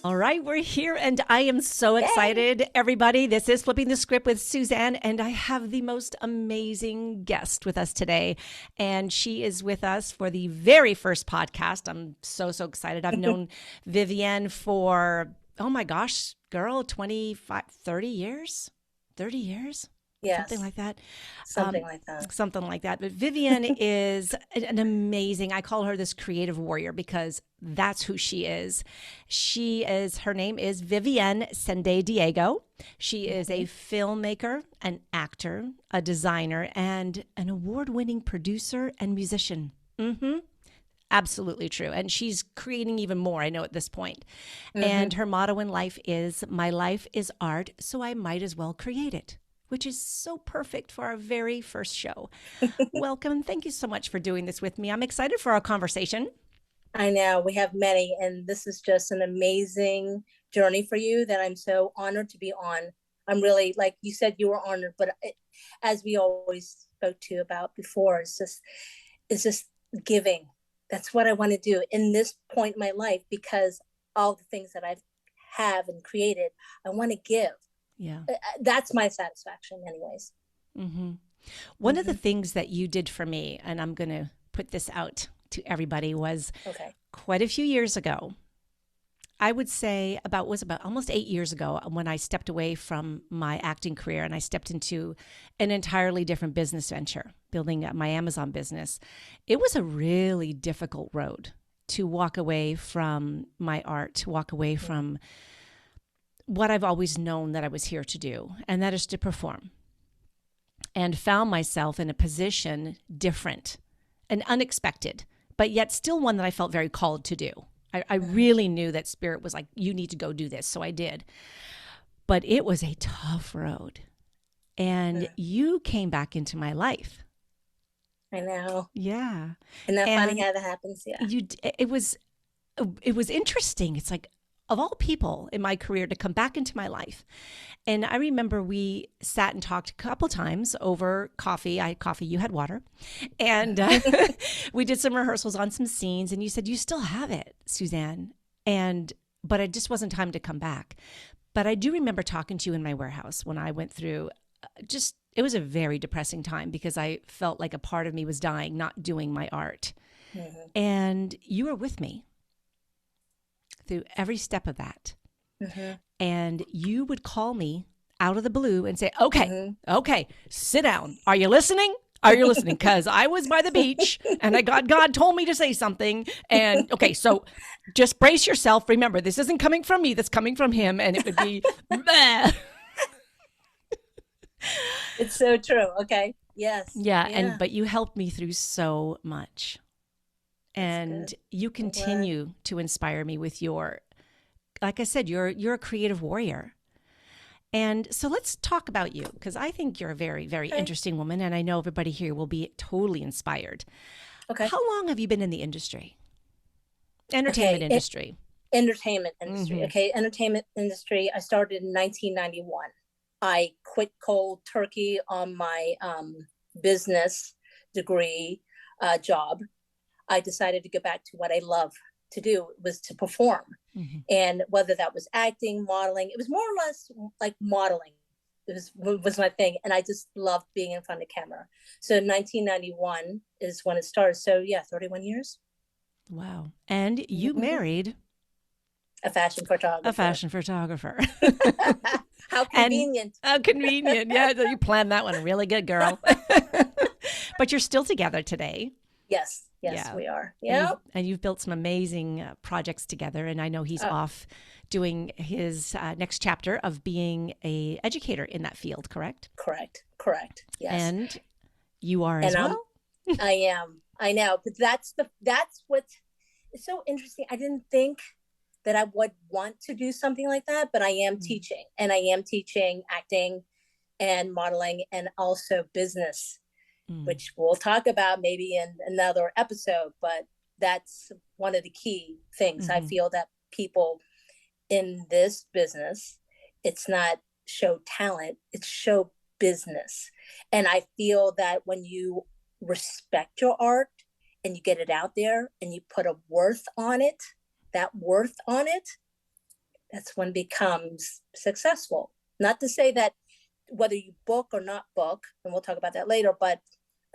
All right, we're here, and I am so excited, everybody. This is Flipping the Script with Suzanne, and I have the most amazing guest with us today. And she is with us for the very first podcast. I'm so excited. I've known Vivienne for, oh my gosh, girl, 25, 30 years? 30 years? Yes. Something like that. Something like that. Something like that. But Vivienne is an amazing, I call her this creative warrior because that's who she is. Her name is Vivienne Sendaydiego. She is a filmmaker, an actor, a designer, and an award-winning producer and musician. Absolutely true. And she's creating even more, I know, at this point. And her motto in life is, "My life is art, so I might as well create it," which is so perfect for our very first show. Welcome. Thank you so much for doing this with me. I'm excited for our conversation. I know we have many, and this is just an amazing journey for you that I'm so honored to be on. I'm really, like you said, you were honored, but as we always spoke to about before, it's just giving. That's what I want to do in this point in my life, because all the things that I have and created, I want to give. Yeah. That's my satisfaction anyways. One of the things that you did for me, and I'm going to put this out to everybody, was quite a few years ago. I would say was about almost 8 years ago when I stepped away from my acting career and I stepped into an entirely different business venture, building my Amazon business. It was a really difficult road to walk away from my art, to walk away from what I've always known that I was here to do, and that is to perform. And found myself in a position different and unexpected, but yet still one that I felt very called to do. I really knew that Spirit was like, you need to go do this. So I did. But it was a tough road. And you came back into my life. I know. Yeah. Isn't that funny how that happens? Yeah. It was interesting. It's like, of all people in my career, to come back into my life. And I remember we sat and talked a couple times over coffee. I had coffee, you had water. And we did some rehearsals on some scenes. And you said, you still have it, Suzanne. But it just wasn't time to come back. But I do remember talking to you in my warehouse when I went through it was a very depressing time because I felt like a part of me was dying, not doing my art. And you were with me through every step of that. And you would call me out of the blue and say, okay, sit down. Are you listening? Are you listening? Because I was by the beach and God told me to say something. And okay, so just brace yourself. Remember, this isn't coming from me. That's coming from him. And it would be, It's so true. Okay. Yes. Yeah. But you helped me through so much. And you continue to inspire me with like I said, you're a creative warrior. And so let's talk about you, because I think you're a very, very interesting woman. And I know everybody here will be totally inspired. Okay. How long have you been in the industry? Entertainment industry. Entertainment industry. Okay. Entertainment industry. I started in 1991. I quit cold turkey on my business degree job. I decided to go back to what I love to do, was to perform. And whether that was acting, modeling, it was more or less like modeling. It was my thing. And I just loved being in front of camera. So 1991 is when it started. So 31 years. Wow. And you married a fashion photographer. How convenient. How convenient. Yeah, you planned that one really good, girl. But you're still together today. Yes, we are. Yeah. And you've built some amazing projects together. And I know he's off doing his next chapter of being a educator in that field, correct? Correct. Yes. And you are as well? I am. I know. But that's what's so interesting. I didn't think that I would want to do something like that, but I am teaching. And I am teaching acting and modeling and also business, which we'll talk about maybe in another episode, but that's one of the key things. I feel that people in this business, it's not show talent, it's show business. And I feel that when you respect your art and you get it out there and you put a worth on it, that worth on it, that's when it becomes successful. Not to say that whether you book or not book, and we'll talk about that later, but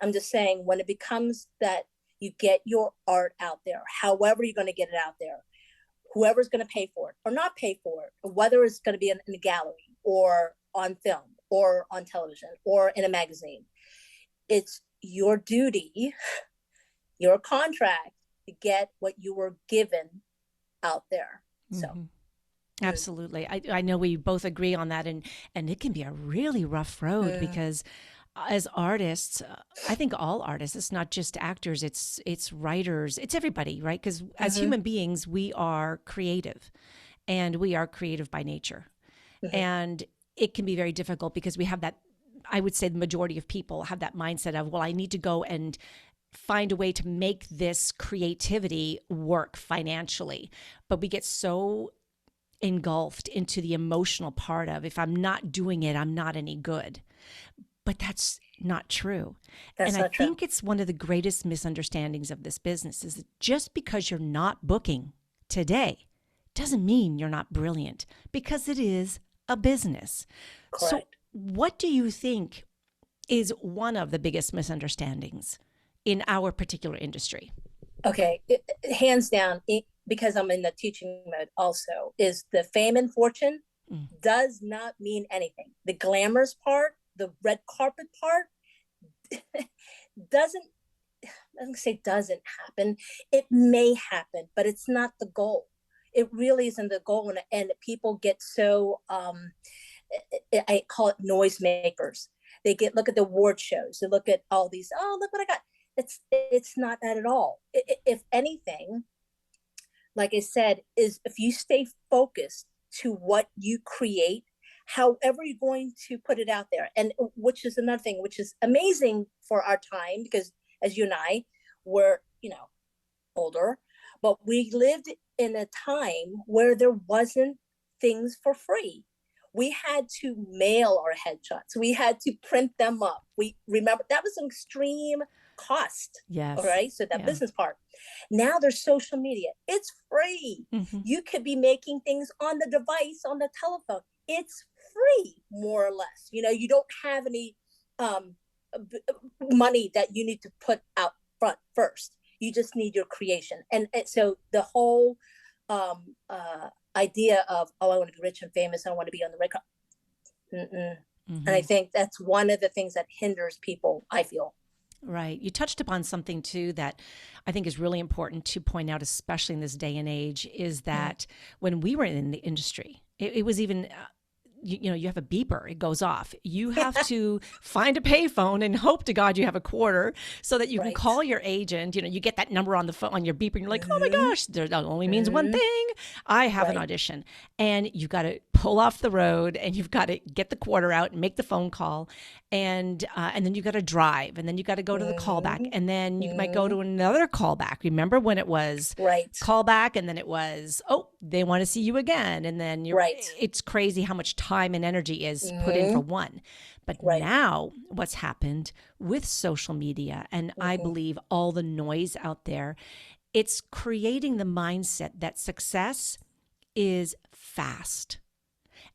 I'm just saying when it becomes that you get your art out there, however you're going to get it out there, whoever's going to pay for it or not pay for it, or whether it's going to be in a gallery or on film or on television or in a magazine, it's your duty, your contract to get what you were given out there. So. Mm-hmm. Absolutely. I know we both agree on that. And it can be a really rough road because as artists, I think all artists, it's not just actors, it's writers, it's everybody, right? Because as human beings, we are creative and we are creative by nature. And it can be very difficult because we have that, I would say the majority of people have that mindset of, well, I need to go and find a way to make this creativity work financially. But we get so engulfed into the emotional part of, if I'm not doing it, I'm not any good. But that's not true. And I think it's one of the greatest misunderstandings of this business is that just because you're not booking today doesn't mean you're not brilliant, because it is a business. Correct. So what do you think is one of the biggest misunderstandings in our particular industry? Okay, hands down, because I'm in the teaching mode also, is the fame and fortune does not mean anything. The glamorous part, the red carpet part doesn't happen. It may happen, but it's not the goal. It really isn't the goal. And people get so, I call it noisemakers. They look at the award shows. They look at all these, oh, look what I got. It's not that at all. If anything, like I said, is if you stay focused to what you create, however you're going to put it out there, and which is another thing, which is amazing for our time, because as you and I were, older, but we lived in a time where there wasn't things for free. We had to mail our headshots. We had to print them up. We remember that was an extreme cost. Yes. All right. So that business part. Now there's social media. It's free. You could be making things on the device, on the telephone. It's free, more or less. You don't have any money that you need to put out front first. You just need your creation. And so the whole idea of, oh, I want to be rich and famous, I want to be on the red carpet. And I think that's one of the things that hinders people, I feel. Right. You touched upon something too that I think is really important to point out, especially in this day and age, is that when we were in the industry, it was even, you have a beeper, it goes off. You have to find a payphone and hope to God you have a quarter so that you can call your agent. You get that number on the phone, on your beeper, and you're like, oh my gosh, that only means one thing. I have an audition. And you've got to pull off the road, and you've got to get the quarter out and make the phone call. And then you got to drive, and then you got to go to the callback, and then you might go to another callback. Remember when it was callback, and then it was, oh, they want to see you again, and then it's crazy how much time and energy is put in for one. But now what's happened with social media, and I believe all the noise out there, it's creating the mindset that success is fast,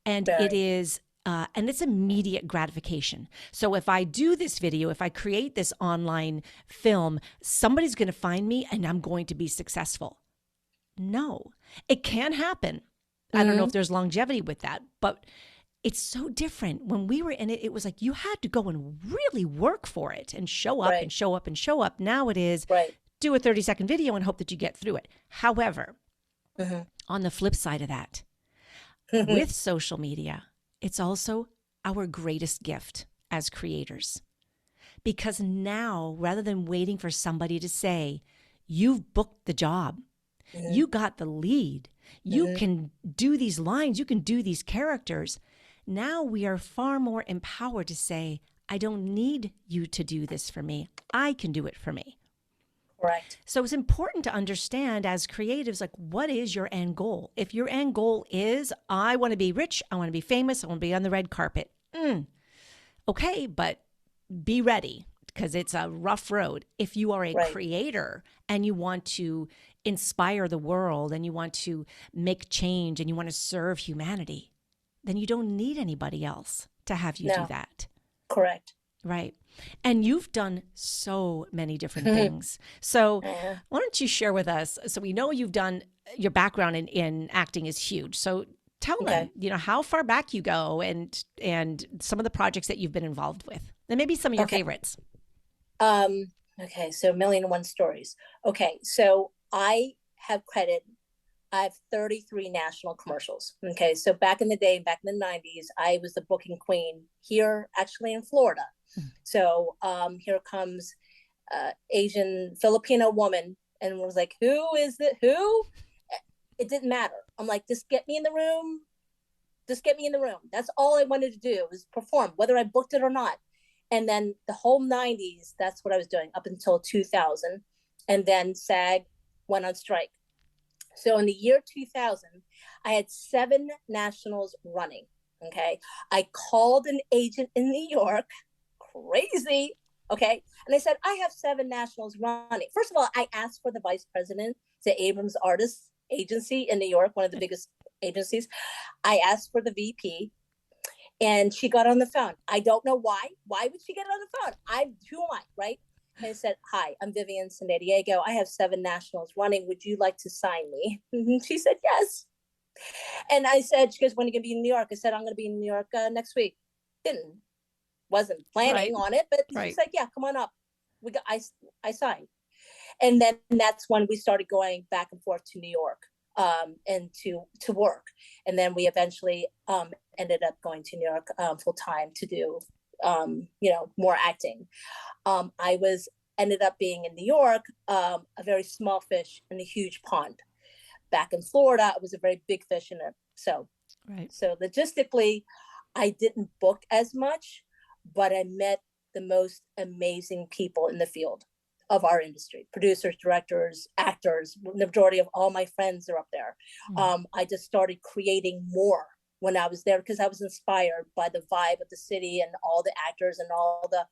and it is. And it's immediate gratification. So if I do this video, if I create this online film, somebody's going to find me and I'm going to be successful. No, it can happen. I don't know if there's longevity with that, but it's so different. When we were in it, it was like you had to go and really work for it and show up and show up and show up. Now it is do a 30-second video and hope that you get through it. However, on the flip side of that, with social media, it's also our greatest gift as creators, because now, rather than waiting for somebody to say, you've booked the job, you got the lead, you can do these lines, you can do these characters. Now we are far more empowered to say, I don't need you to do this for me. I can do it for me. Right. So it's important to understand as creatives, like, what is your end goal? If your end goal is, I want to be rich, I want to be famous, I want to be on the red carpet. Okay, but be ready, because it's a rough road. If you are a creator and you want to inspire the world and you want to make change and you want to serve humanity, then you don't need anybody else to have you do No, that. correct. Right. And you've done so many different things. So Yeah. why don't you share with us? So we know you've done, your background in acting is huge. So tell them, Okay. how far back you go and some of the projects that you've been involved with, and maybe some of your Okay. favorites. Okay. So 1,000,001 stories. Okay. So I have 33 national commercials. Okay. So back in the day, back in the 90s, I was the booking queen here, actually in Florida. So here comes Asian Filipino woman and was like, who is it? Who? It didn't matter. I'm like, just get me in the room. Just get me in the room. That's all I wanted to do was perform, whether I booked it or not. And then the whole 90s, that's what I was doing up until 2000. And then SAG went on strike. So in the year 2000, I had 7 nationals running. Okay. I called an agent in New York, crazy. Okay. And I said, I have 7 nationals running. First of all, I asked for the vice president, the Abrams Artists Agency in New York, one of the biggest agencies. I asked for the VP and she got on the phone. I don't know why. Why would she get on the phone? Who am I, right? And I said, hi, I'm Vivienne Sendaydiego. I have 7 nationals running. Would you like to sign me? She said, yes. And I said, she goes, when are you going to be in New York? I said, I'm going to be in New York next week. Wasn't planning on it, but she's like, yeah, come on up. I signed. And then that's when we started going back and forth to New York and to work. And then we eventually ended up going to New York full time to do, more acting. I ended up being in New York, a very small fish in a huge pond. Back in Florida, I was a very big fish in it. So logistically, I didn't book as much, but I met the most amazing people in the field of our industry, producers, directors, actors. The majority of all my friends are up there. I just started creating more when I was there because I was inspired by the vibe of the city and all the actors and all the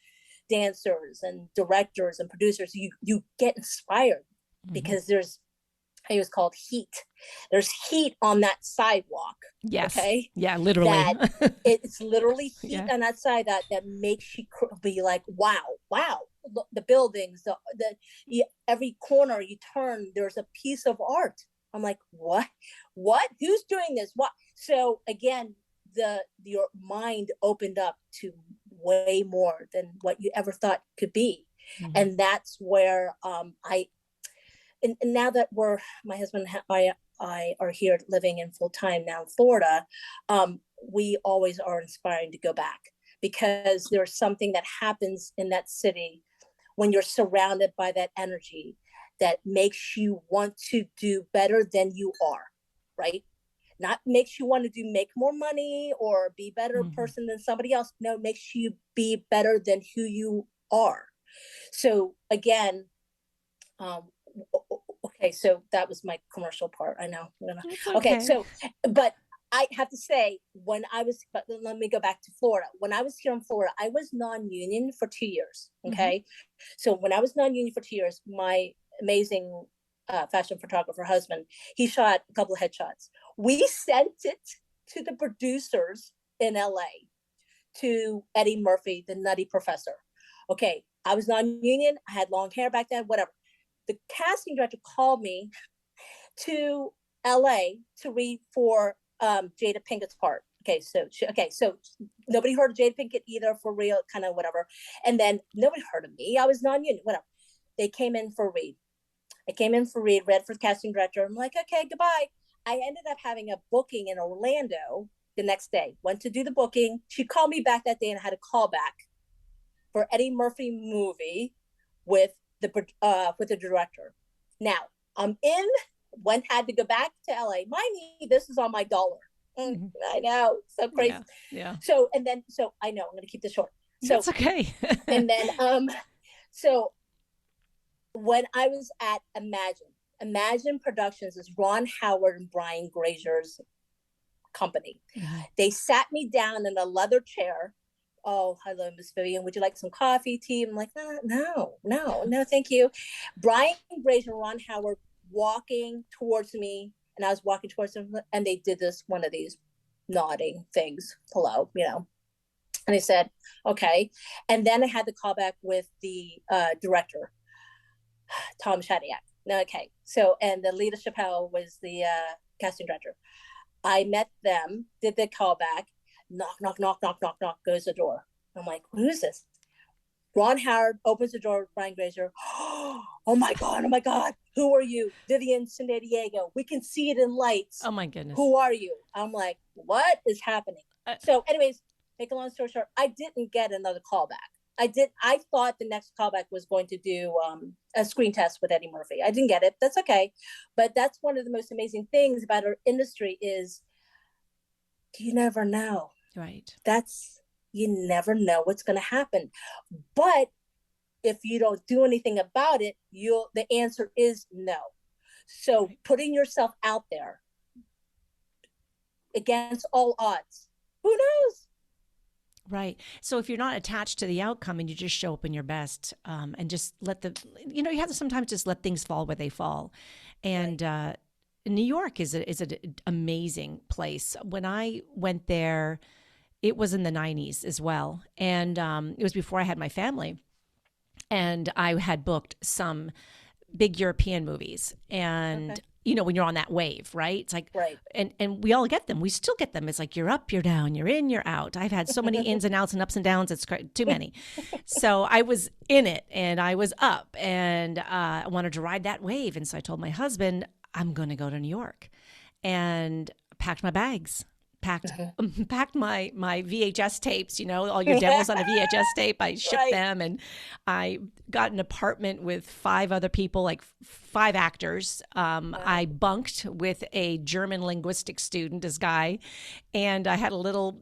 dancers and directors and producers. You get inspired because it was called heat. There's heat on that sidewalk. Yes. Okay. Yeah, literally. It's literally heat on that side that makes you be like, wow. The buildings, every corner you turn, there's a piece of art. I'm like, what? Who's doing this? What? So again, your mind opened up to way more than what you ever thought could be. And that's where and now that my husband and I are here living in full time now in Florida, we always are inspiring to go back because there's something that happens in that city when you're surrounded by that energy that makes you want to do better than you are, right? Not makes you want to make more money or be a better person than somebody else. No, it makes you be better than who you are. So again, okay, so that was my commercial part. I know. Okay, so, but I have to say, but let me go back to Florida. When I was here in Florida, I was non-union for 2 years. Okay. So when I was non-union for 2 years, my amazing fashion photographer husband, he shot a couple of headshots. We sent it to the producers in LA, to Eddie Murphy, the Nutty Professor. Okay. I was non-union. I had long hair back then, whatever. The casting director called me to LA to read for Jada Pinkett's part. Okay, so nobody heard of Jada Pinkett either, for real, kind of whatever. And then nobody heard of me. I was non-union, whatever. They came in for a read. Read for the casting director. I'm like, okay, goodbye. I ended up having a booking in Orlando the next day. Went to do the booking. She called me back that day and I had a call back for Eddie Murphy movie with the director. Now I'm in. Had to go back to LA. Mind me, this is on my dollar. I know, so crazy. Yeah. So I know I'm going to keep this short. So that's okay. And then so when I was at Imagine Productions is Ron Howard and Brian Grazier's company. They sat me down in a leather chair. Oh, hello, Miss Vivienne. Would you like some coffee, tea? I'm like, no, thank you. Brian Grazier and Ron Howard walking towards me, and I was walking towards them, and they did one of these nodding things, hello, and I said, okay. And then I had the call back with the director, Tom Shadyac. Okay. So, and the Lita Chappelle was the casting director. I met them, did the call back, knock, knock, knock, knock, knock, knock, goes the door. I'm like, who is this? Ron Howard opens the door with Brian Grazer. Oh my God. Who are you? Vivienne Sendaydiego. We can see it in lights. Oh my goodness. Who are you? I'm like, what is happening? So anyways, make a long story short, I didn't get another callback. I thought the next callback was going to do a screen test with Eddie Murphy. I didn't get it. That's okay. But that's one of the most amazing things about our industry is you never know. Right. You never know what's going to happen. But if you don't do anything about it, the answer is no. So putting yourself out there against all odds, who knows? Right. So if you're not attached to the outcome and you just show up in your best, and just let you have to sometimes just let things fall where they fall. And New York is an amazing place. When I went there, it was in the 90s as well. And it was before I had my family. And I had booked some big European movies. And, when you're on that wave, right? It's like, and we all get them. We still get them. It's like, you're up, you're down, you're in, you're out. I've had so many ins and outs and ups and downs. It's too many. So I was in it and I was up and I wanted to ride that wave. And so I told my husband, I'm going to go to New York, and packed my bags. Packed my VHS tapes, all your demos on a VHS tape. I shipped them, and I got an apartment with 5 other people, like 5 actors. I bunked with a German linguistics student, this guy, and I had a little,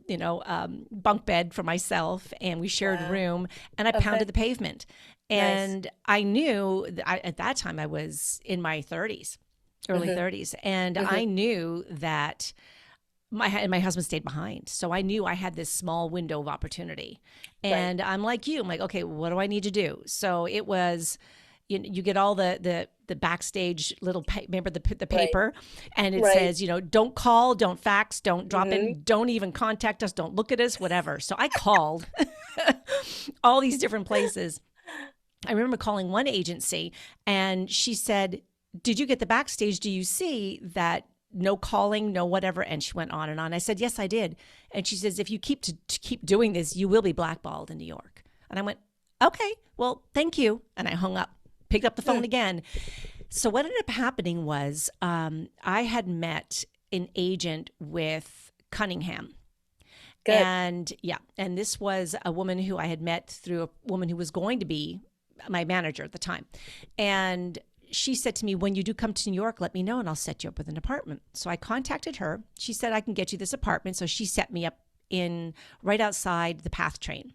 bunk bed for myself, and we shared a room, and I pounded the pavement. And I knew that at that time I was in my 30s, early 30s, and I knew that my husband stayed behind. So I knew I had this small window of opportunity. And I'm like you. I'm like, okay, what do I need to do? So it was, you get all the backstage little, remember the paper, and it says, don't call, don't fax, don't drop in, don't even contact us, don't look at us, whatever. So I called all these different places. I remember calling one agency, and she said, did you get the backstage? Do you see that no calling, no whatever? And she went on and on. I said, yes, I did. And she says, if you keep doing this, you will be blackballed in New York. And I went, okay, well, thank you. And I hung up, picked up the phone again. So what ended up happening was I had met an agent with Cunningham. Good. And this was a woman who I had met through a woman who was going to be my manager at the time. And she said to me, when you do come to New York, let me know and I'll set you up with an apartment. So I contacted her. She said, I can get you this apartment. So she set me up right outside the PATH train.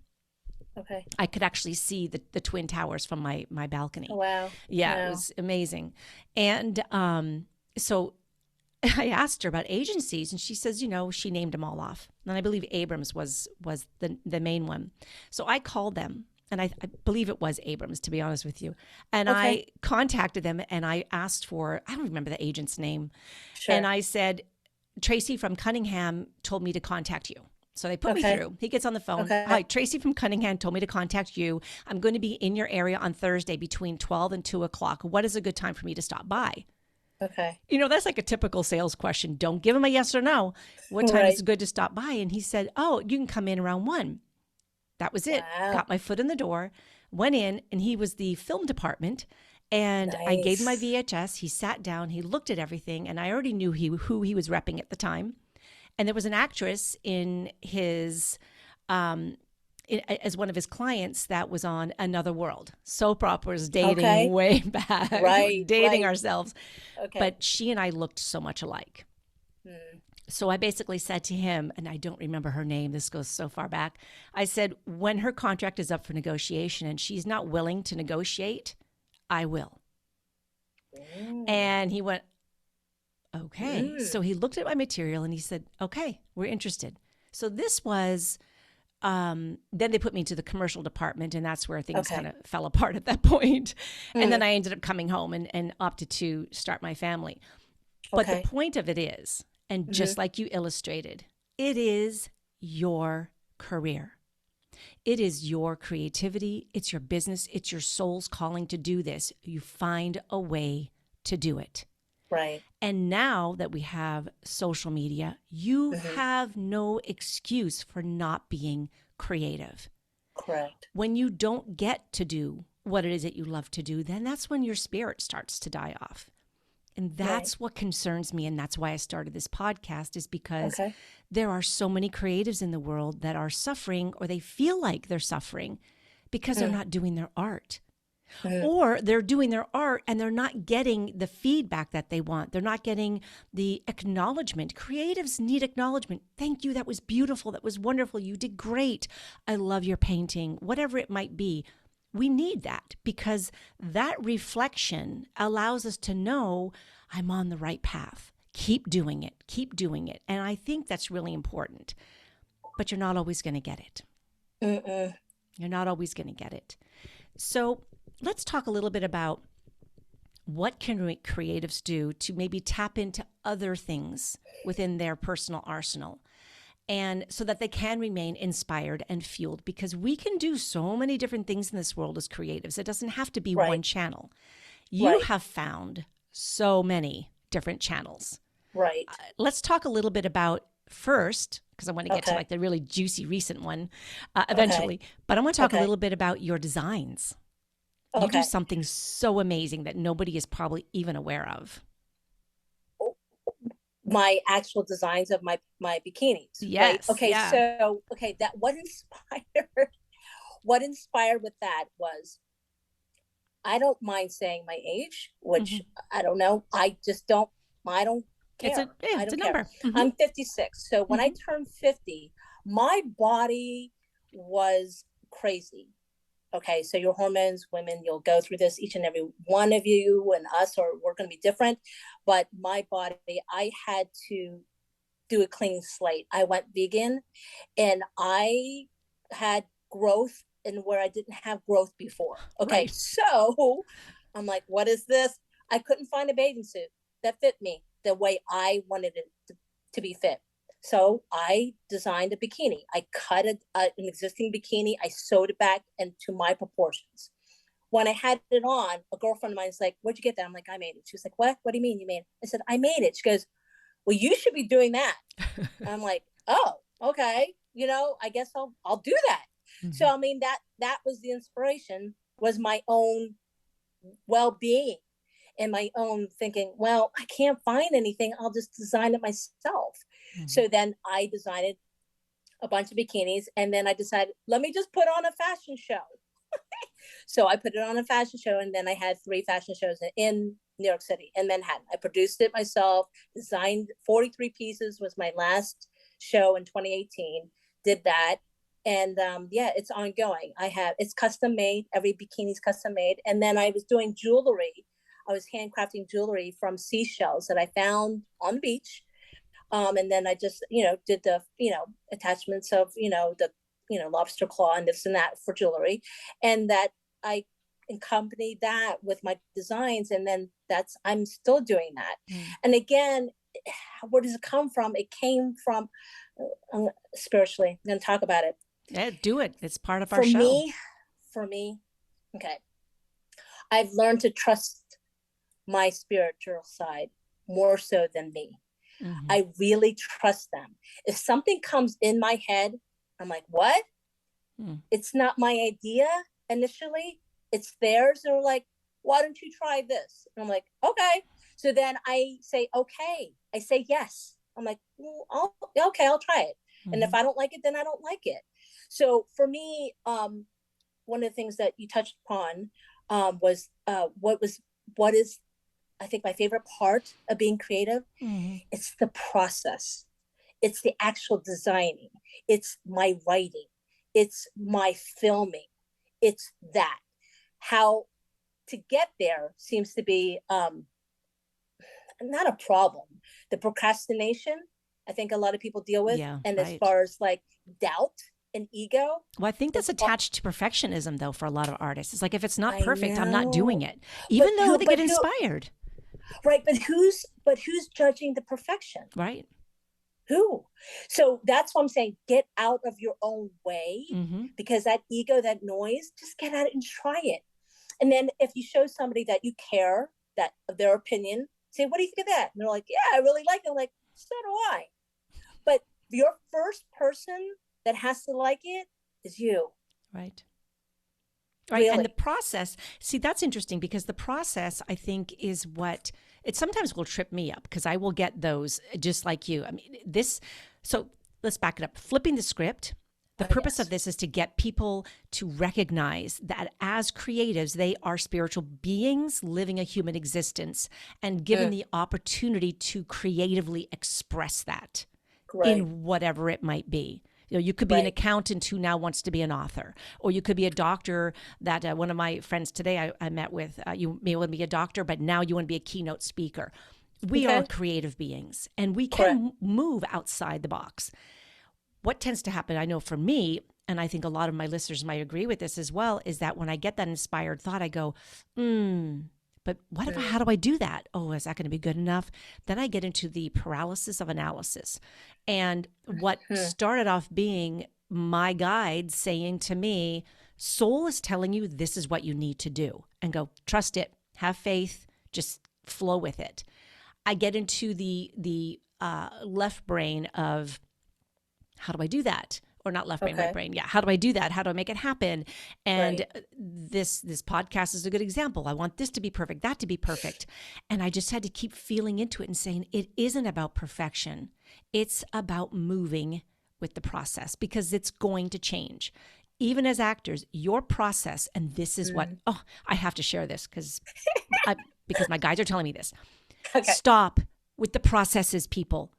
Okay. I could actually see the Twin Towers from my balcony. Oh, wow. Yeah, wow. It was amazing. And so I asked her about agencies, and she says, she named them all off. And I believe Abrams was the main one. So I called them. And I believe it was Abrams, to be honest with you. And I contacted them and I asked for, I don't remember the agent's name. Sure. And I said, Tracy from Cunningham told me to contact you. So they put me through. He gets on the phone. Hi, Tracy from Cunningham told me to contact you. I'm going to be in your area on Thursday between 12 and 2 o'clock. What is a good time for me to stop by? Okay. That's like a typical sales question. Don't give him a yes or no. What time is good to stop by? And he said, oh, you can come in around 1. That was it. Wow. Got my foot in the door, went in, and he was the film department. And I gave him my VHS. He sat down. He looked at everything. And I already knew who he was repping at the time. And there was an actress in his, as one of his clients that was on Another World. Soap operas, dating way back. Dating ourselves. Okay. But she and I looked so much alike. So I basically said to him, and I don't remember her name, this goes so far back. I said, when her contract is up for negotiation and she's not willing to negotiate, I will. And he went, okay. So he looked at my material and he said, okay, we're interested. So this was then they put me into the commercial department, and that's where things Okay. kind of fell apart at that point. And then Mm. I ended up coming home and opted to start my family. But the Okay. point of it is, and just like you illustrated, it is your career. It is your creativity. It's your business. It's your soul's calling to do this. You find a way to do it. Right. And now that we have social media, you have no excuse for not being creative. Correct. When you don't get to do what it is that you love to do, then that's when your spirit starts to die off. And that's what concerns me. And that's why I started this podcast, is because there are so many creatives in the world that are suffering, or they feel like they're suffering because they're not doing their art. Or they're doing their art and they're not getting the feedback that they want. They're not getting the acknowledgement. Creatives need acknowledgement. Thank you. That was beautiful. That was wonderful. You did great. I love your painting. Whatever it might be. We need that, because that reflection allows us to know I'm on the right path. Keep doing it. Keep doing it. And I think that's really important. But you're not always going to get it. You're not always going to get it. So let's talk a little bit about what can creatives do to maybe tap into other things within their personal arsenal, and so that they can remain inspired and fueled, because we can do so many different things in this world as creatives. It doesn't have to be one channel. You have found so many different channels. Right. Let's talk a little bit about first, because I want to get to like the really juicy recent one eventually, but I want to talk a little bit about your designs. You do something so amazing that nobody is probably even aware of. My actual designs of my bikinis. Yes. Right? Okay. Yeah. So, that what inspired with that was, I don't mind saying my age, which I don't know. I don't care. It's a number. I'm 56. So when I turned 50, my body was crazy. Okay, so your hormones, women, you'll go through this. Each and every one of you and us, we're going to be different. But my body, I had to do a clean slate. I went vegan, and I had growth in where I didn't have growth before. Okay, so I'm like, what is this? I couldn't find a bathing suit that fit me the way I wanted it to be fit. So I designed a bikini. I cut an existing bikini. I sewed it back into my proportions. When I had it on, a girlfriend of mine was like, "Where'd you get that?" I'm like, "I made it." She was like, "What? What do you mean you made it?" I said, "I made it." She goes, "Well, you should be doing that." I'm like, "Oh, okay. I guess I'll do that." So I mean, that was the inspiration, was my own well-being and my own thinking, well, I can't find anything. I'll just design it myself. So then I designed a bunch of bikinis, and then I decided, let me just put on a fashion show. So I put it on a fashion show, and then I had 3 fashion shows in New York City, in Manhattan. I produced it myself, designed 43 pieces, was my last show in 2018, did that. And it's ongoing. It's custom made. Every bikini is custom made. And then I was doing jewelry. I was handcrafting jewelry from seashells that I found on the beach. And then I just, did the, attachments of, the, lobster claw and this and that for jewelry. And that I accompanied that with my designs. And then I'm still doing that. And again, where does it come from? It came from spiritually. I'm going to talk about it. Yeah, do it. It's part of our show. For me, okay. I've learned to trust my spiritual side more so than me. I really trust them. If something comes in my head, I'm like, what? It's not my idea initially. It's theirs. They're like, why don't you try this? And I'm like, okay. So then I say, okay. I say yes. I'm like, well, I'll try it. And if I don't like it, then I don't like it. So for me, one of the things that you touched upon was what is, I think, my favorite part of being creative. It's the process. It's the actual designing. It's my writing. It's my filming. It's that. How to get there seems to be not a problem. The procrastination, I think a lot of people deal with. And as far as like doubt an ego. Well, I think that's attached to perfectionism, though, for a lot of artists. It's like, if it's not I perfect, I'm not doing know. it, even though they get inspired. Right. But who's judging the perfection? Right. Who? So that's what I'm saying. Get out of your own way, because that ego, that noise, just get at it and try it. And then if you show somebody that you care, that of their opinion, say, what do you think of that? And they're like, yeah, I really like it. I'm like, so do I. But your first person that has to like it is you. Right. Right. Really. And the process, see, that's interesting, because the process, I think, is what it sometimes will trip me up, because I will get those just like you. I mean, so let's back it up. Flipping the script. The purpose of this is to get people to recognize that as creatives, they are spiritual beings living a human existence, and given the opportunity to creatively express that in whatever it might be. You know, you could be an accountant who now wants to be an author, or you could be a doctor that one of my friends today I met with, you may want to be a doctor, but now you want to be a keynote speaker. We are creative beings, and we can move outside the box. What tends to happen, I know for me, and I think a lot of my listeners might agree with this as well, is that when I get that inspired thought, I go, but how do I do that? Oh, is that going to be good enough? Then I get into the paralysis of analysis. And what started off being my guide saying to me, soul is telling you this is what you need to do, and go, trust it, have faith, just flow with it. I get into the left brain of, how do I do that? Or not left brain, right brain. Yeah. How do I do that? How do I make it happen? And this podcast is a good example. I want this to be perfect, that to be perfect. And I just had to keep feeling into it and saying, it isn't about perfection. It's about moving with the process, because it's going to change. Even as actors, your process, and this is what, I have to share this because my guides are telling me this. Stop with the processes, people.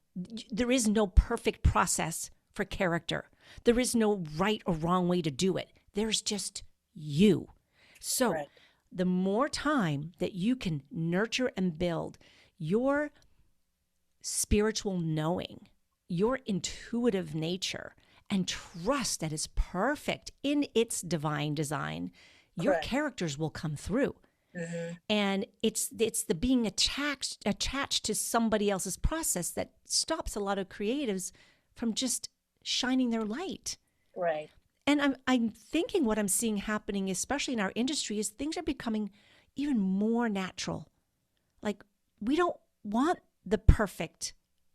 There is no perfect process for character. There is no right or wrong way to do it. There's just you. So the more time that you can nurture and build your spiritual knowing, your intuitive nature, and trust that it's perfect in its divine design, your characters will come through. And it's the being attached to somebody else's process that stops a lot of creatives from just shining their light. Right. And I'm thinking what I'm seeing happening, especially in our industry, is things are becoming even more natural. Like, we don't want the perfect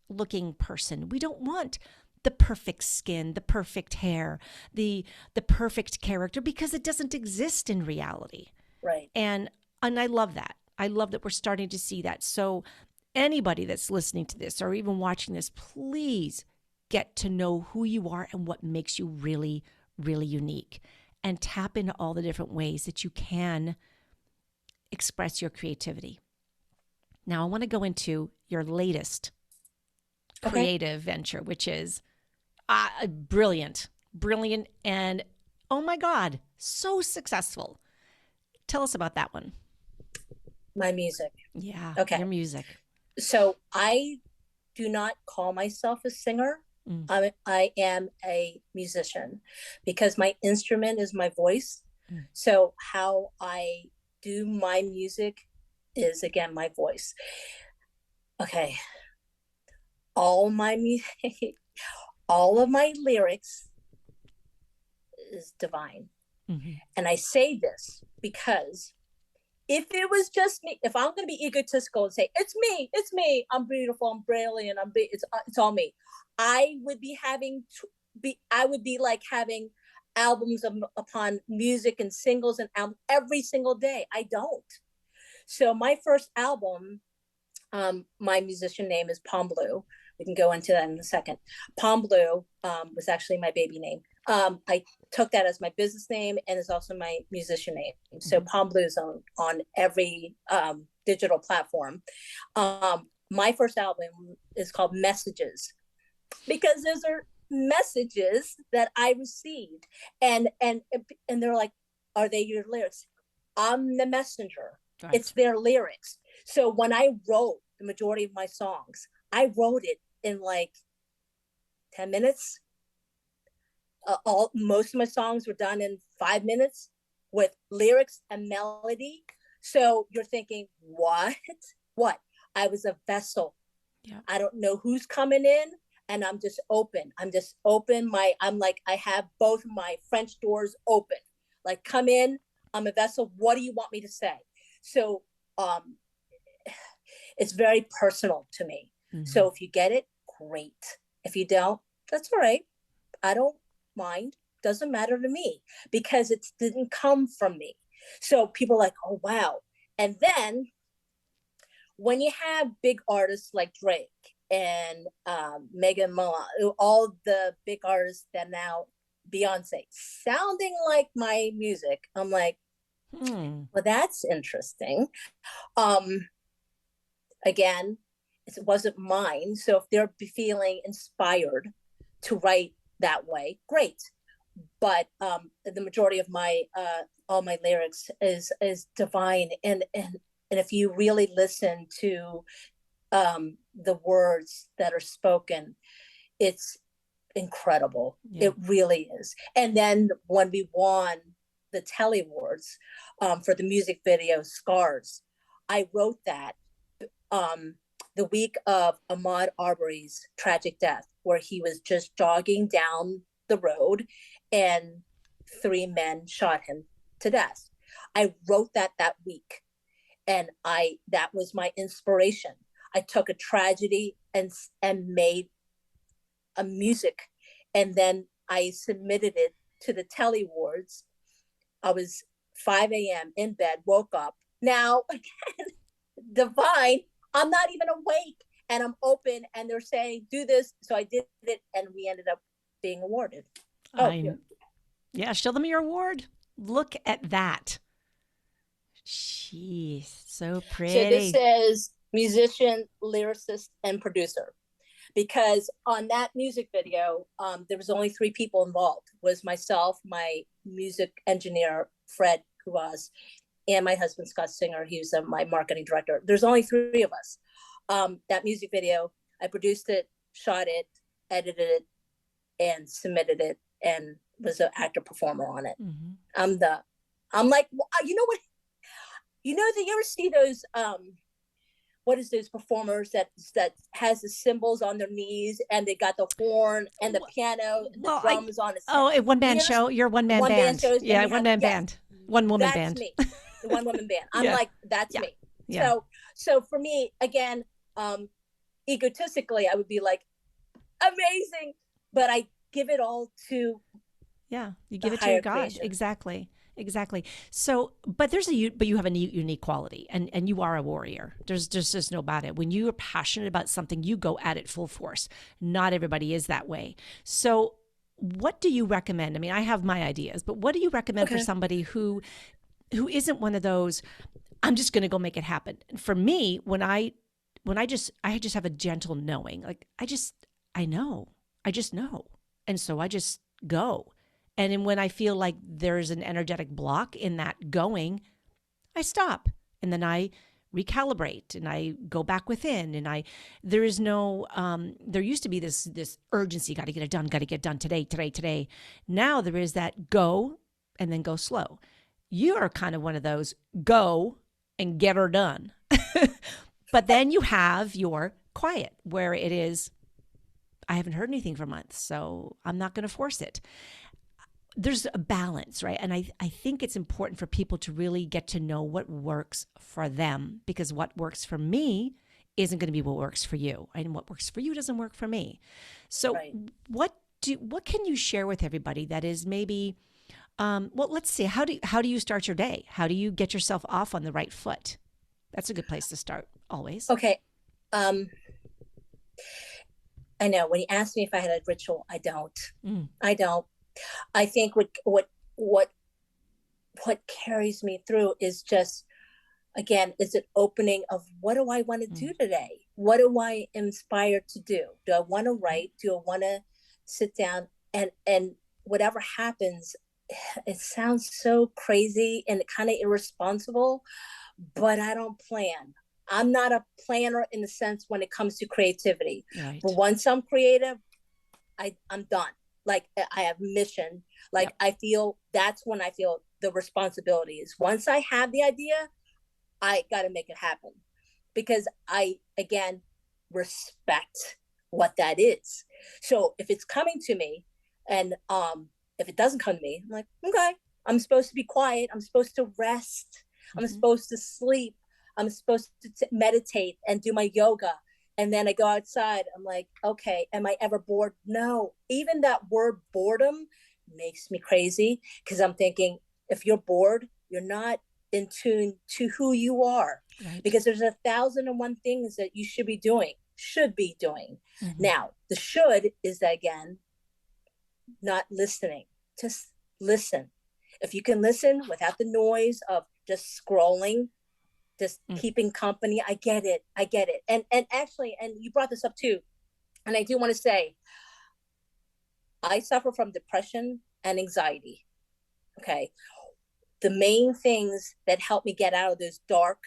looking person. We don't want the perfect skin, the perfect hair, the perfect character, because it doesn't exist in reality. Right. And I love that. I love that we're starting to see that. So anybody that's listening to this or even watching this, please get to know who you are and what makes you really, really unique, and tap into all the different ways that you can express your creativity. Now, I want to go into your latest creative venture, which is brilliant, and oh my God, so successful. Tell us about that one. My music. Yeah. Your music. So I do not call myself a singer. I am a musician, because my instrument is my voice. So how I do my music is, again, my voice. Okay. All of my lyrics is divine. And I say this because if it was just me, if I'm going to be egotistical and say, it's me, I'm beautiful, I'm brilliant, it's all me, I would be like having albums upon music and singles and albums every single day. I don't. So my first album, my musician name is Palm Blue. We can go into that in a second. Palm Blue was actually my baby name. I took that as my business name, and it's also my musician name. So Palm Blue is on every digital platform. My first album is called Messages, because those are messages that I received, and they're like, are they your lyrics? I'm the messenger. Right. It's their lyrics. So when I wrote the majority of my songs, I wrote it in like 10 minutes. most of my songs were done in 5 minutes with lyrics and melody. So you're thinking, what? I was a vessel. Yeah. I don't know who's coming in, and I'm just open. I'm like, I have both my French doors open. Like, come in, I'm a vessel. What do you want me to say? So it's very personal to me. Mm-hmm. So if you get it, great. If you don't, that's all right. I don't mind. Doesn't matter to me, because it didn't come from me. So people are like, oh, wow. And then when you have big artists like Drake and Megan Muller, all the big artists that now, Beyonce, sounding like my music, I'm like, well, that's interesting. Again, it wasn't mine. So if they're feeling inspired to write that way, great. But the majority of my all my lyrics is divine, and if you really listen to the words that are spoken, it's incredible. Yeah. It really is. And then when we won the Telly Awards for the music video Scars, I wrote that the week of Ahmaud Arbery's tragic death, where he was just jogging down the road and 3 men shot him to death. I wrote that week, and that was my inspiration. I took a tragedy and made a music, and then I submitted it to the Telly Awards. I was 5 a.m. in bed, woke up. Now, again, divine, I'm not even awake, and I'm open, and they're saying, do this. So I did it, and we ended up being awarded. Yeah, show them your award. Look at that. Jeez, so pretty. So this says musician, lyricist, and producer. Because on that music video, there was only 3 people involved. It was myself, my music engineer, Fred Kuvaz, and my husband, Scott Singer. He was my marketing director. There's only 3 of us. That music video, I produced it, shot it, edited it, and submitted it, and was an actor performer on it. Mm-hmm. I'm like, you know what? You know, do you ever see those, what is those performers that has the cymbals on their knees, and they got the horn and the piano and the drums on it? Oh, a one-man show? You're a one-man band. Shows, yeah, one-man band. One-woman band. That's me. The one-woman band. I'm like, that's me. Yeah. So for me, again, egotistically, I would be like, amazing, but I give it all to you give it to your God. Creation. Exactly. So, but you have a unique quality, and you are a warrior. There's just no about it. When you are passionate about something, you go at it full force. Not everybody is that way. So what do you recommend? I mean, I have my ideas, but what do you recommend for somebody who isn't one of those, I'm just going to go make it happen? For me, I just have a gentle knowing, like I just know. And so I just go. And then when I feel like there's an energetic block in that going, I stop, and then I recalibrate, and I go back within, and there is no, there used to be this urgency, got to get it done today. Now there is that go and then go slow. You are kind of one of those go and get her done. But then you have your quiet, where it is, I haven't heard anything for months, so I'm not going to force it. There's a balance, right? And I think it's important for people to really get to know what works for them, because what works for me isn't going to be what works for you, and what works for you doesn't work for me. So what can you share with everybody that is maybe, let's see, how do you start your day? How do you get yourself off on the right foot? That's a good place to start always. Okay. I know when you ask me if I had a ritual, I don't. I don't. I think what carries me through is just, again, is an opening of, what do I want to do today? What do I inspired to do? Do I want to write? Do I want to sit down and whatever happens? It sounds so crazy and kind of irresponsible, but I don't plan. I'm not a planner in the sense when it comes to creativity. Right. But once I'm creative, I'm done. like I have mission. Like I feel that's when I feel the responsibility is once I have the idea, I got to make it happen because I, again, respect what that is. So if it's coming to me and if it doesn't come to me, I'm like, okay, I'm supposed to be quiet. I'm supposed to rest. I'm supposed to sleep. I'm supposed to meditate and do my yoga. And then I go outside. I'm like, okay, am I ever bored? No. Even that word boredom makes me crazy because I'm thinking if you're bored, you're not in tune to who you are. Right. Because there's 1,001 things that you should be doing. Now, the should is that, again, not listening. Just listen. If you can listen without the noise of just scrolling, just keeping company, I get it. And actually, and you brought this up too, and I do want to say, I suffer from depression and anxiety. Okay. The main things that help me get out of those dark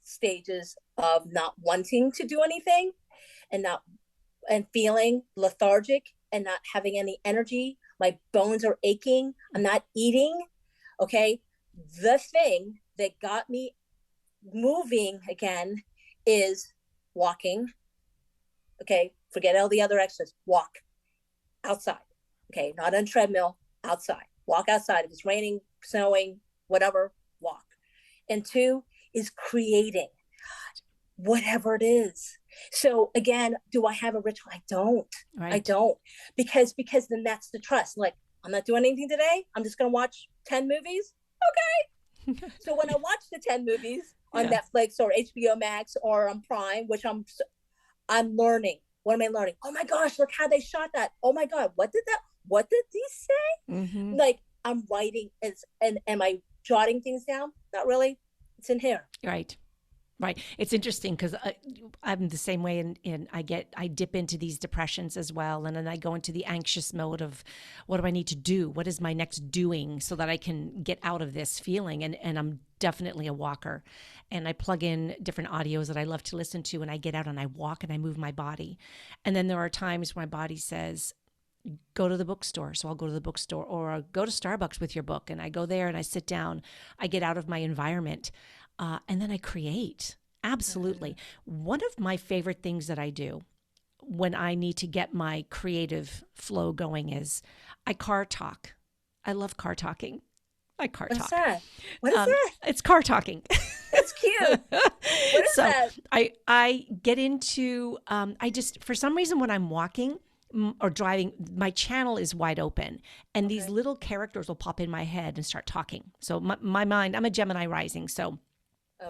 stages of not wanting to do anything and feeling lethargic and not having any energy, my bones are aching, I'm not eating. Okay. The thing that got me moving again is walking. Okay. Forget all the other exercises. Walk outside. Okay. Not on treadmill, outside. Walk outside. If it's raining, snowing, whatever, walk. And 2 is creating whatever it is. So again, do I have a ritual? I don't. Right. I don't. Because then that's the trust. Like, I'm not doing anything today. I'm just going to watch 10 movies. Okay. So when I watch the 10 movies on Netflix or HBO Max or on Prime, which I'm learning. What am I learning? Oh my gosh, look how they shot that. Oh my God, what did he say? Like, I'm writing, and am I jotting things down? Not really. It's in here. Right. It's interesting because I'm the same way, and I dip into these depressions as well, and then I go into the anxious mode of what do I need to do? What is my next doing so that I can get out of this feeling? And I'm definitely a walker, and I plug in different audios that I love to listen to, and I get out and I walk and I move my body. And then there are times where my body says, go to the bookstore. So I'll go to the bookstore, or I'll go to Starbucks with your book, and I go there and I sit down, I get out of my environment. And then I create. Absolutely. One of my favorite things that I do when I need to get my creative flow going is I car talk. I love car talking. I car talk. What's that? What is that? It's car talking. That's cute. What is that? I get into, I just, for some reason when I'm walking or driving, my channel is wide open, and these little characters will pop in my head and start talking. So my mind, I'm a Gemini rising, so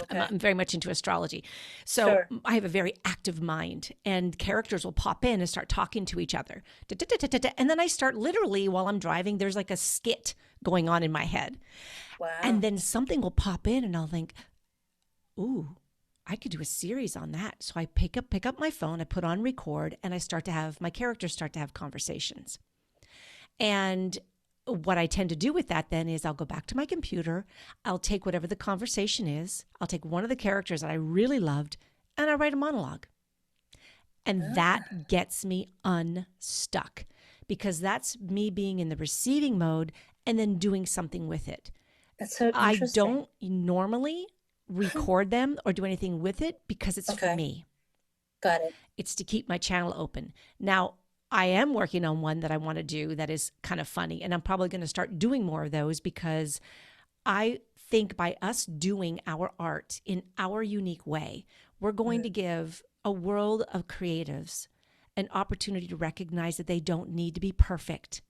I'm very much into astrology. So I have a very active mind, and characters will pop in and start talking to each other. And then I start literally, while I'm driving, there's like a skit going on in my head. Wow. And then something will pop in and I'll think, ooh, I could do a series on that. So I pick up my phone, I put on record, and my characters start to have conversations. And what I tend to do with that then is I'll go back to my computer, I'll take whatever the conversation is, I'll take one of the characters that I really loved, and I write a monologue. And that gets me unstuck, because that's me being in the receiving mode and then doing something with it. That's so interesting. I don't normally record them or do anything with it because it's for me. Got it. It's to keep my channel open. Now, I am working on one that I want to do that is kind of funny, and I'm probably going to start doing more of those, because I think by us doing our art in our unique way, we're going to give a world of creatives an opportunity to recognize that they don't need to be perfect.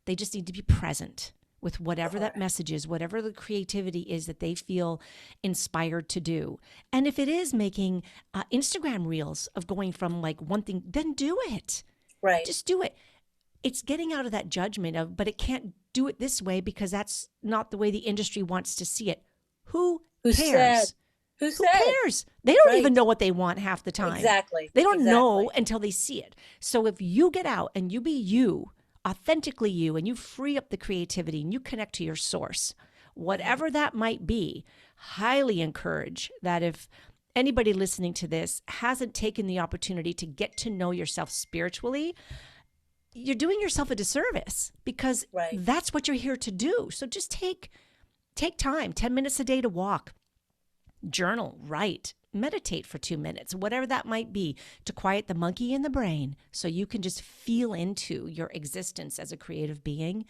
They just need to be present with whatever that message is, whatever the creativity is that they feel inspired to do. And if it is making Instagram reels of going from like one thing, then do it. Right. Just do it. It's getting out of that judgment of, but it can't do it this way because that's not the way the industry wants to see it. Who cares? Who cares? They don't even know what they want half the time. Exactly. They don't know until they see it. So if you get out and you be you, authentically you, and you free up the creativity and you connect to your source, whatever that might be, highly encourage that if anybody listening to this hasn't taken the opportunity to get to know yourself spiritually, you're doing yourself a disservice, because Right. that's what you're here to do. So just take time, 10 minutes a day to walk, journal, write, meditate for 2 minutes, whatever that might be, to quiet the monkey in the brain so you can just feel into your existence as a creative being.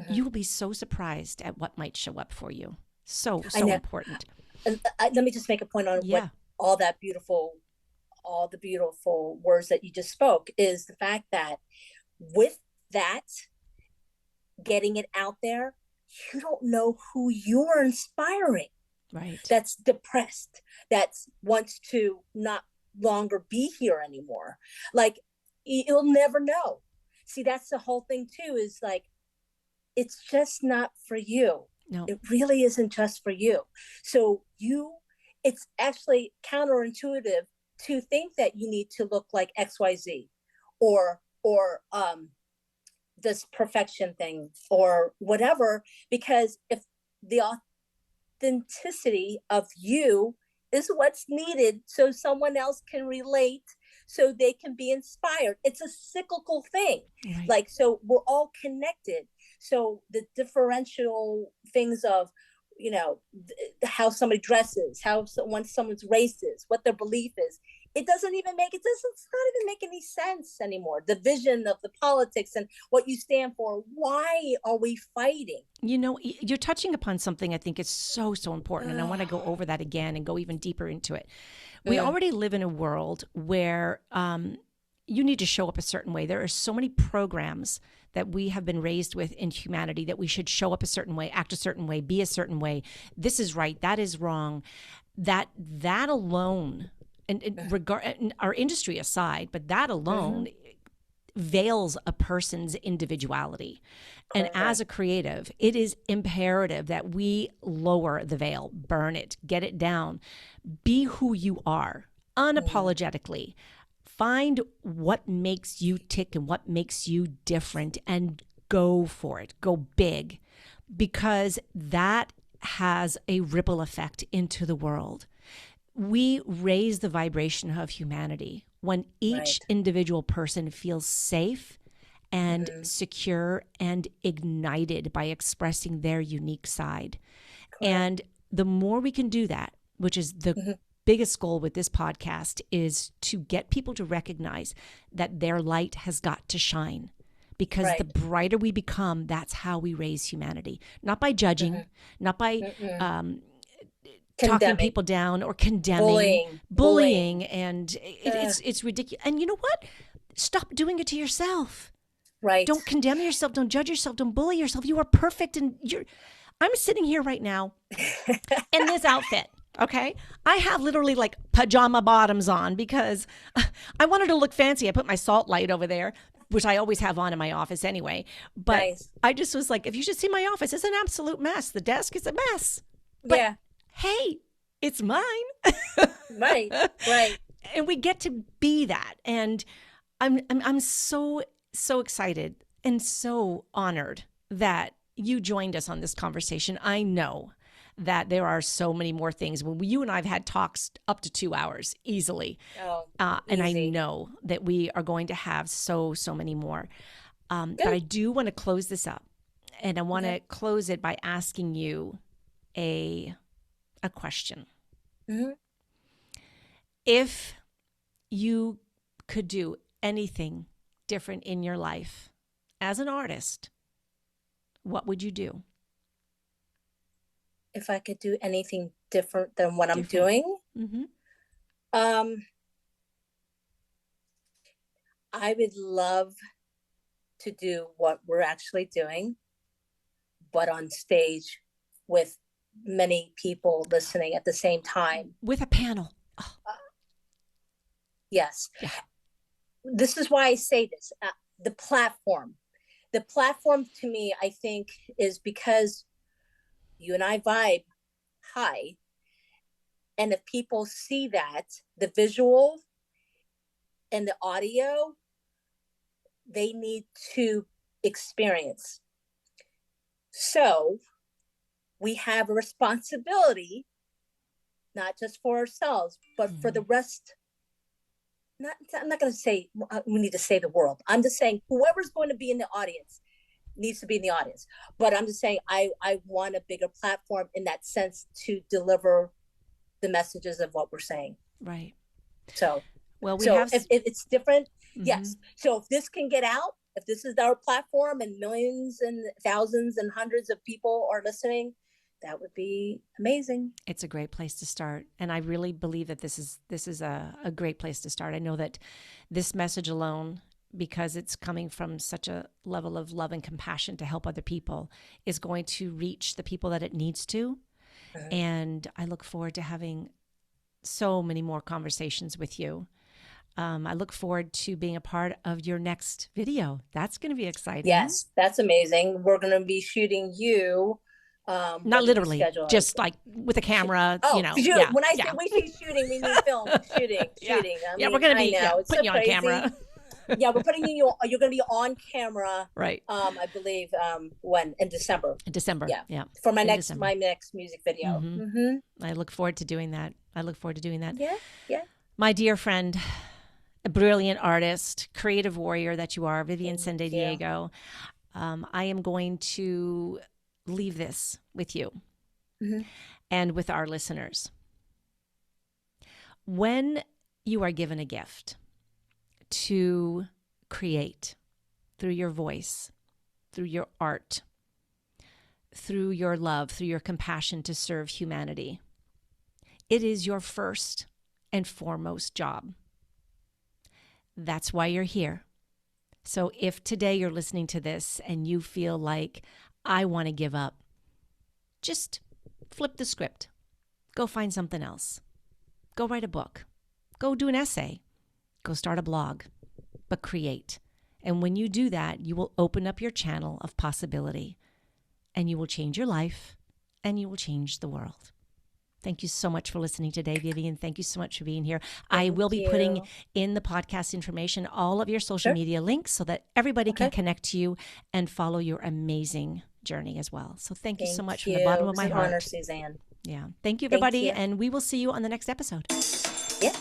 You will be so surprised at what might show up for you. So important. Let me just make a point on what all the beautiful words that you just spoke is the fact that with that, getting it out there, you don't know who you're inspiring. Right. That's depressed, that wants to not longer be here anymore. Like, you'll never know. See, that's the whole thing too, is like, it's just not for you. No. It really isn't just for you. So it's actually counterintuitive to think that you need to look like XYZ or this perfection thing or whatever, because if the authenticity of you is what's needed so someone else can relate, so they can be inspired. It's a cyclical thing. Right. Like, so we're all connected. So the differential things of, how somebody dresses, when someone's race is, what their belief is, it's not even make any sense anymore. The vision of the politics and what you stand for. Why are we fighting? You're touching upon something I think is so, so important. And I want to go over that again and go even deeper into it. We already live in a world where you need to show up a certain way. There are so many programs that we have been raised with in humanity that we should show up a certain way, act a certain way, be a certain way. This is right. That is wrong. That alone, and our industry aside, but that alone veils a person's individuality. And as a creative, it is imperative that we lower the veil, burn it, get it down, be who you are unapologetically. Find what makes you tick and what makes you different and go for it. Go big, because that has a ripple effect into the world. We raise the vibration of humanity when each individual person feels safe and secure and ignited by expressing their unique side. And the more we can do that, which is the biggest goal with this podcast, is to get people to recognize that their light has got to shine, because the brighter we become, that's how we raise humanity. Not by judging, not by talking people down or condemning, bullying. And it's ridiculous. And you know what? Stop doing it to yourself. Right. Don't condemn yourself. Don't judge yourself. Don't bully yourself. You are perfect. And I'm sitting here right now in this outfit. Okay. I have literally like pajama bottoms on because I wanted to look fancy. I put my salt light over there, which I always have on in my office anyway. But I just was like, if you should see my office, it's an absolute mess. The desk is a mess. But hey, it's mine. Right. And we get to be that. And I'm so excited and so honored that you joined us on this conversation. I know that there are so many more things. When you and I have had talks up to 2 hours easily. And I know that we are going to have so many more. But I do want to close this up. And I want to close it by asking you a question. If you could do anything different in your life as an artist, what would you do? If I could do anything different than what I'm doing, I would love to do what we're actually doing, but on stage with many people listening at the same time. With a panel. Oh. Yes. Yeah. This is why I say this. The platform to me, I think, is because you and I vibe high. And if people see that, the visual and the audio, they need to experience. So we have a responsibility, not just for ourselves, but for the rest I'm not going to say we need to save the world. I'm just saying whoever's going to be in the audience needs to be in the audience. But I'm just saying I want a bigger platform in that sense to deliver the messages of what we're saying. Right. So, well, if it's different, yes. So if this can get out, if this is our platform and millions and thousands and hundreds of people are listening, that would be amazing. It's a great place to start. And I really believe that this is a great place to start. I know that this message alone, because it's coming from such a level of love and compassion to help other people, is going to reach the people that it needs to. And I look forward to having so many more conversations with you. I look forward to being a part of your next video. That's going to be exciting. Yes, that's amazing. We're going to be shooting you. Not literally, just like with a camera, When I say we say shooting, we mean film, shooting. I mean, we're going to be putting you on crazy. camera. Yeah, we're putting you're going to be on camera. Right. I believe, when? In December. In December. Yeah. For my next music video. I look forward to doing that. Yeah. My dear friend, a brilliant artist, creative warrior that you are, Vivienne Sendaydiego. I am going to leave this with you and with our listeners. When you are given a gift to create through your voice, through your art, through your love, through your compassion to serve humanity, it is your first and foremost job. That's why you're here. So if today you're listening to this and you feel like, I want to give up, just flip the script. Go find something else. Go write a book. Go do an essay. Go start a blog. But create. And when you do that, you will open up your channel of possibility. And you will change your life. And you will change the world. Thank you so much for listening today, Vivienne. Thank you so much for being here. I will be putting in the podcast information all of your social media links so that everybody can connect to you and follow your amazing journey as well. So thank you so much from the bottom of my heart. Honor, Suzanne. Yeah. Thank you, everybody. And we will see you on the next episode. Yeah.